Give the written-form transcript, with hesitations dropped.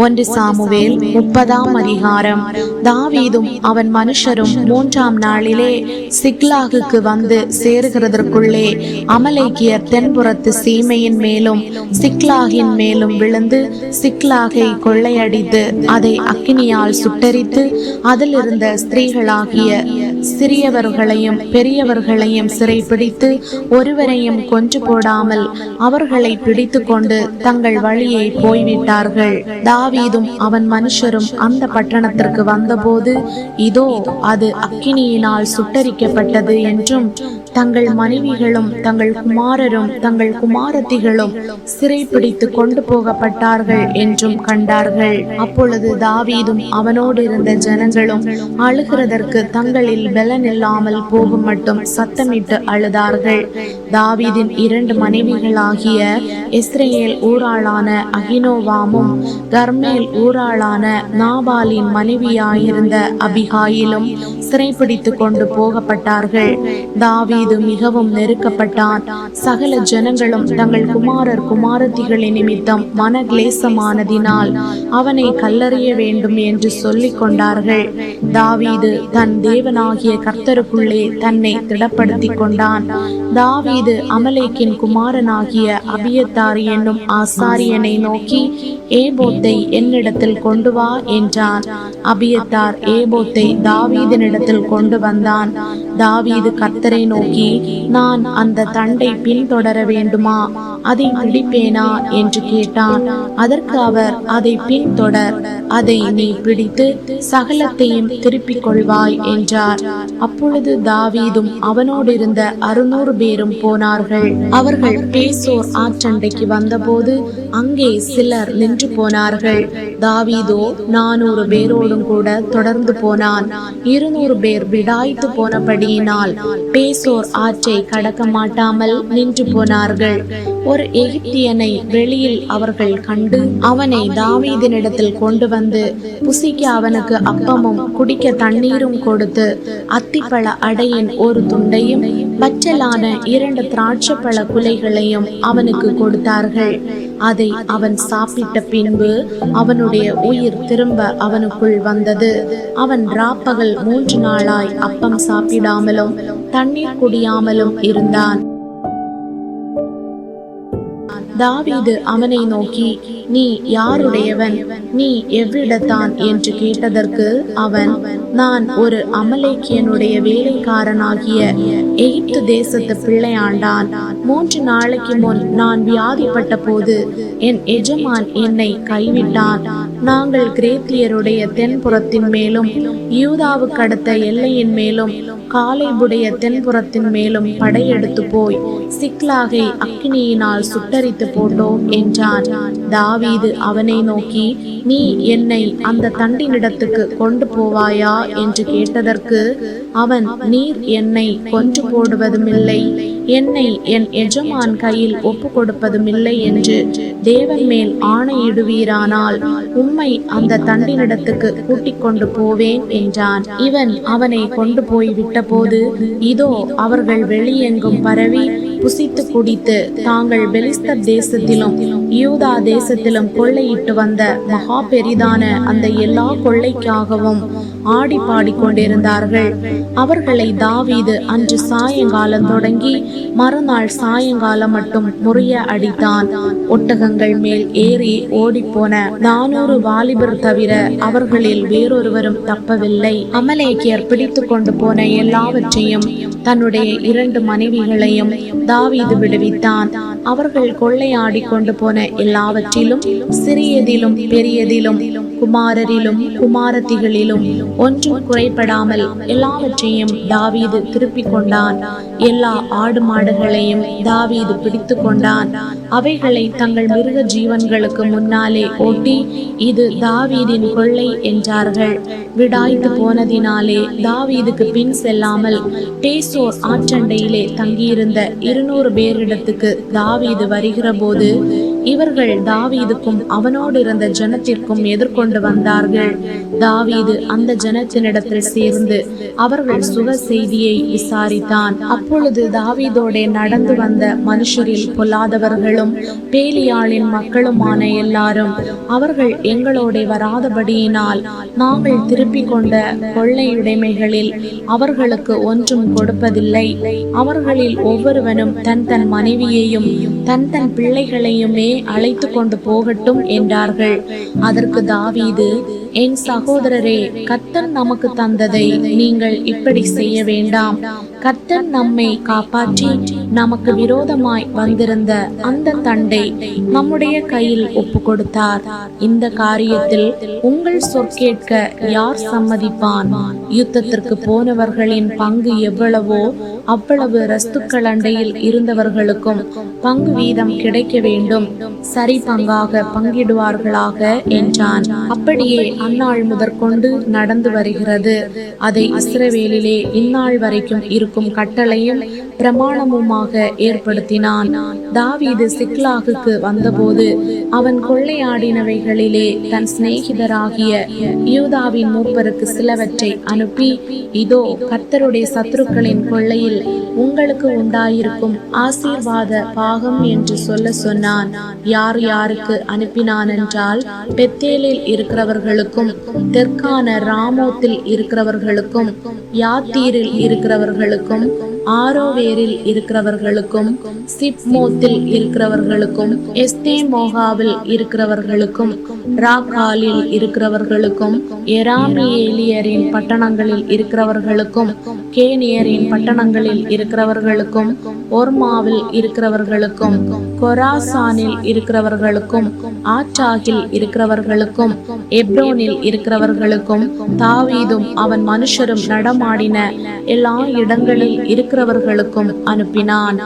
ஒன்று சாமுவேல் 30ஆம் அதிகாரம். தாவீதும் அவன் மனுஷரும் 3ஆம் நாளிலே சிக்லாகுக்கு வந்து சேருகிறதற்குள்ளே அமலேக்கியர் தென்புறத்து சீமையின் மேலும் சிக்லாகின் மேலும் விழுந்து சிக்லாகை கொள்ளையடித்து அதை அக்கினியால் சுட்டரித்து அதிலிருந்த ஸ்திரீகளாகிய சிறியவர்களையும் பெரியவர்களையும் சிறைப்பிடித்து ஒருவரையும் கொன்று போடாமல் அவர்களை பிடித்து கொண்டு தங்கள் வழியை போய்விட்டார்கள். தாவீதும் அவன் மனுஷரும் அந்த பட்டணத்திற்கு வந்தபோது இதோ அது அக்கினியினால் சுட்டரிக்கப்பட்டது என்றும் தங்கள் மனைவிகளும் தங்கள் குமாரரும் தங்கள் குமாரத்திகளும் சிறைப்பிடித்து கொண்டு போகப்பட்டார்கள் என்றும் கண்டார்கள். அப்பொழுது தாவீதும் அவனோடு இருந்த ஜனங்களும் அழுகிறதற்கு தங்களில் பலன் இல்லாமல் போகும் மட்டும் சத்தமிட்டு அழுதார்கள். தாவீதின் 2 மனைவிகளாகிய இஸ்ரேல் ஊராளான அகினோவாமும் கர்மேல் ஊராளான நாபாலின் மனைவியாயிருந்த அபிகாயிலும் சிறைப்பிடித்து கொண்டு போகப்பட்டார்கள். தாவீது மிகவும் நெருக்கப்பட்டான். சகல ஜனங்களும் தங்கள் குமாரர் குமாரத்திகளின் நிமித்தம் மனக்லேசமானதினால் அவனை கல்லறிய வேண்டும் என்று சொல்லிக் கொண்டார்கள். தாவீது தன் தேவனாகிய கர்த்தருக்குள்ளே தன்னை திடப்படுத்தி கொண்டான். தாவீது அமலேக்கின் குமாரனாகிய அபியத்தார் என்னும் ஆசாரியனை நோக்கி ஏபோத்தை என்னிடத்தில் கொண்டு வா என்றான். அபியத்தார் ஏபோத்தை தாவீதினிடத்தில் கொண்டு வந்தான். தாவீது கர்த்தரை நோக்கி, நான் அந்த தண்டை பின்தொடர வேண்டுமா, அதை பிடிப்பேனா என்று கேட்டான். அதற்கு அவர், அதை பின்தொடர், அதை நீ பிடித்து சகலத்தையும் திருப்பிக் கொள்வாய் என்றார். அப்பொழுது தாவீதும் அவனோடு இருந்த 600 பேரும் போனார்கள். அவர்கள் பேசோர் ஆற்றண்டைக்கு வந்தபோது அங்கே சிலர் நின்று போனார்கள். தாவீதோ 400 பேரோடும் கூட தொடர்ந்து போனான். 200 பேர் விடாய்த்து போனபடியினால் பேசோர் ஆற்றை கடக்க மாட்டாமல் நின்று போனார்கள். ஒரு எகிப்தியனை வெளியில் அவர்கள் கண்டு அவனை தாவீதினிடத்தில் கொண்டு வந்து புசிக்க அவனுக்கு அப்பமும் குடிக்க தண்ணீரும் கொடுத்து அத்திப்பழ அடையின் ஒரு துண்டையும் பச்சலான 2 திராட்சைப்பழ குலைகளையும் அவனுக்கு கொடுத்தார்கள். அதை அவன் சாப்பிட்ட பின்பு அவனுடைய உயிர் திரும்ப அவனுக்குள் வந்தது. அவன் ராப்பகல் 3 நாளாய் அப்பம் சாப்பிடாமலும் தண்ணீர் குடியாமலும் இருந்தான். தாவீது அவனை நோக்கி, நீ யாருடையவன், நீ எவ்விடத்தான் என்று கேட்டதற்கு அவன், நான் ஒரு அமலேக்கியனுடைய வேலைக்காரனாகிய எகிப்து தேசத்து பிள்ளையாண்டான். 3 நாளைக்கு முன் நான் வியாதிப்பட்ட போது என் எஜமான் என்னை கைவிட்டான். நாங்கள் கிரேத்தியருடைய தென்புறத்தின் மேலும் யூதாவுக்கு அடுத்த எல்லையின் மேலும் காலேபுடைய தென்புறத்தின் மேலும் படையெடுத்து போய் சிக்லாகை அக்கினியினால் சுட்டரித்து போட்டோம் என்றான். தாவீது அவனை நோக்கி, நீ என்னை அந்த தண்டினிடத்துக்கு கொண்டு போவாயா என்று கேட்டதற்கு அவன், நீர் என்னை கொன்று போடுவதுமில்லை, என்னை என் எஜமான் கையில் ஒப்பு கொடுப்பதுமில்லை என்று தேவன் மேல் ஆணையிடுவீரானால் உம்மை அந்த தண்டினிடத்துக்கு கூட்டிக் கொண்டு போவேன் என்றான். இவன் அவனை கொண்டு போய் விட்டபோது இதோ அவர்கள் வெளியெங்கும் பரவி புசித்து குடித்து தாங்கள் பெலிஸ்தர் தேசத்திலும் யூதா தேசத்திலும் கொள்ளையிட்டு வந்த மகா பெரிதான அந்த எல்லா கொள்ளைக்காகவும் ஆடி பாடிக்கொண்டிருந்தார்கள். அவர்களை தாவீது அன்று சாயங்காலம் தொடங்கி மறுநாள் சாயங்காலம் மட்டும் முறிய அடித்தான். ஒட்டகங்கள் மேல் ஏறி ஓடிப்போன 400 வாலிபர் தவிர அவர்களில் வேறொருவரும் தப்பவில்லை. அமலேக்கியர் பிடித்து கொண்டு போன எல்லாவற்றையும் தன்னுடைய 2 மனைவிகளையும் தாவீது விடுவித்தான். அவர்கள் கொள்ளையாடி கொண்டு போன எல்லாவற்றிலும் சிறியதிலும் பெரியதிலும் குமாரரிலும் குமாரத்திகளிலும் ஒன்றும் குறைபடாமல் எல்லாவற்றையும் தாவீது திருப்பிக் கொண்டான். எல்லா ஆடு மாடுகளையும் தாவீது பிடித்து கொண்டான். அவைகளை தங்கள் மிருக ஜீவன்களுக்கு முன்னாலே ஓட்டி, இது தாவீதின் கொள்ளை என்றார்கள். விடாய்த்து போனதினாலே தாவீதுக்கு பின் செல்லாமல் பேசோர் ஆற்றண்டையிலே தங்கியிருந்த 200 பேரிடத்துக்கு தாவீது வருகிற போது, இவர்கள் தாவீதுக்கும் அவனோடு இருந்த ஜனத்திற்கும் எதிர்கொண்டு வந்தார்கள். தாவீது அந்த ஜனத்தினிடத்தில் சேர்ந்து அவர்கள் சுக செய்தியை விசாரித்தான். அப்பொழுது தாவீதோடே நடந்து வந்த மனுஷரில் பொல்லாதவர்களும் பேலியாளின் மக்களுமான எல்லாரும், அவர்கள் எங்களோடே வராதபடியினால் நாங்கள் திருப்பிக் கொண்ட கொள்ளையுடைமைகளில் அவர்களுக்கு ஒன்றும் கொடுப்பதில்லை. அவர்களில் ஒவ்வொருவனும் தன் தன் மனைவியையும் தன் தன் பிள்ளைகளையுமே அழைத்து கொண்டு போகட்டும் என்றார்கள். அதற்கு தாவீது, என் சகோதரரே, கர்த்தர் நமக்கு தந்ததை நீங்கள் இப்படி செய்ய வேண்டாம். கர்த்தர் நம்மை காப்பாற்றி நமக்கு விரோதமாய் வந்திருந்த அந்த தண்டை நம்முடைய கையில் ஒப்பு கொடுத்தார். இந்த காரியத்தில் உங்கள் சொற்கேட்க யார் சம்மதிப்பான்? யுத்தத்திற்கு போனவர்களின் பங்கு எவ்வளவோ அவ்வளவு ரஸ்துக்கள் அண்டையில் இருந்தவர்களுக்கும் பங்கு வீதம் கிடைக்க வேண்டும். சரி பங்காக பங்கிடுவார்களாக என்றான். அப்படியே அந்நாள் முதற்கொண்டு நடந்து வருகிறது. அதை இஸ்ரவேலிலே இந்நாள் வரைக்கும் இருக்கும் கட்டளையும் பிரமாணமுமாக ஏற்படுத்தினான். தாவீது சிக்லாகுக்கு வந்தபோது அவன் கொள்ளையாடினவைகளிலே தன் சிநேகிதராகிய யூதாவின் மூப்பருக்கு சிலவற்றை அனுப்பி, இதோ கர்த்தருடைய சத்துருக்களின் கொள்ளையில் உங்களுக்கு உண்டாயிருக்கும் ஆசீர்வாத பாகம் என்று சொல்ல சொன்னான். யார் யாருக்கு அனுப்பினான் என்றால், பெத்தேலில் இருக்கிறவர்களுக்கும் தெற்கான ராமோத்தில் இருக்கிறவர்களுக்கும் யாத்தீரில் இருக்கிறவர்களுக்கும் ஆரோவேரில் இருக்கிறவர்களுக்கும் சிப்மோத்தில் இருக்கிறவர்களுக்கும் எஸ்தேமோகாவில் இருக்கிறவர்களுக்கும் ராக்காலில் இருக்கிறவர்களுக்கும் எராமியேலியரின் பட்டணங்களில் இருக்கிறவர்களுக்கும் கேனியரின் பட்டணங்களில் இருக்கிறவர்களுக்கும் ஒர்மாவில் இருக்கிறவர்களுக்கும் கொராசானில் இருக்கிறவர்களுக்கும் ஆற்றாகில் இருக்கிறவர்களுக்கும் எப்ரோனில் இருக்கிறவர்களுக்கும் தாவீதும் அவன் மனுஷரும் நடமாடின எல்லா இடங்களில் இருக்கிறவர்களுக்கும் அனுப்பினான்.